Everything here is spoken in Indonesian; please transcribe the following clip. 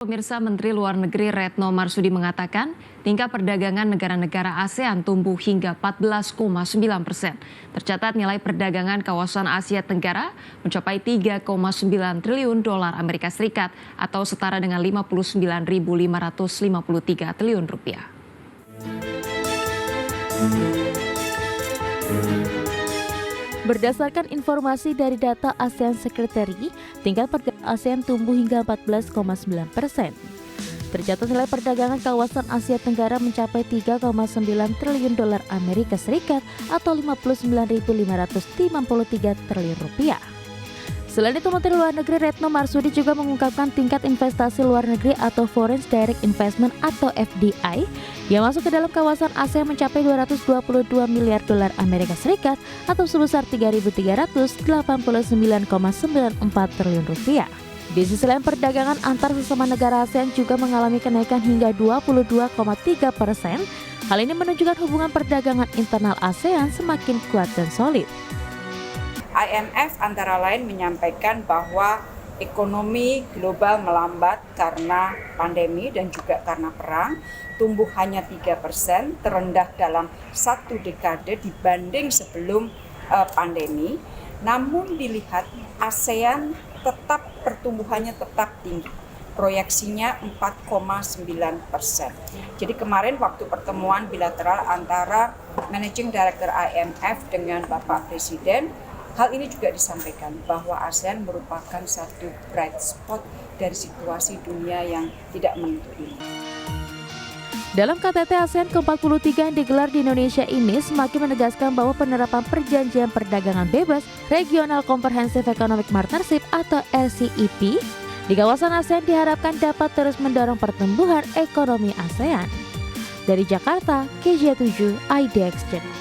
Pemirsa, Menteri Luar Negeri Retno Marsudi mengatakan tingkat perdagangan negara-negara ASEAN tumbuh hingga 14,9%. Tercatat nilai perdagangan kawasan Asia Tenggara mencapai 3,9 triliun dolar Amerika Serikat atau setara dengan 59.553 triliun rupiah. Berdasarkan informasi dari data ASEAN Secretary, tingkat perdagangan ASEAN tumbuh hingga 14,9%. Tercatat nilai perdagangan kawasan Asia Tenggara mencapai 3,9 triliun dolar Amerika Serikat atau 59.553 triliun rupiah. Selain itu, Menteri Luar Negeri Retno Marsudi juga mengungkapkan tingkat investasi luar negeri atau Foreign Direct Investment atau FDI yang masuk ke dalam kawasan ASEAN mencapai 222 miliar dolar Amerika Serikat atau sebesar 3.389,94 triliun rupiah. Di sisi lain, perdagangan antar sesama negara ASEAN juga mengalami kenaikan hingga 22,3%. Hal ini menunjukkan hubungan perdagangan internal ASEAN semakin kuat dan solid. IMF antara lain menyampaikan bahwa ekonomi global melambat karena pandemi dan juga karena perang, tumbuh hanya 3%, terendah dalam satu dekade dibanding sebelum pandemi. Namun dilihat ASEAN pertumbuhannya tetap tinggi, proyeksinya 4,9%. Jadi kemarin waktu pertemuan bilateral antara Managing Director IMF dengan Bapak Presiden, hal ini juga disampaikan bahwa ASEAN merupakan satu bright spot dari situasi dunia yang tidak menentu ini. Dalam KTT ASEAN ke-43 yang digelar di Indonesia ini semakin menegaskan bahwa penerapan Perjanjian Perdagangan Bebas Regional Comprehensive Economic Partnership atau RCEP di kawasan ASEAN diharapkan dapat terus mendorong pertumbuhan ekonomi ASEAN. Dari Jakarta, KJ7 IDX Channel.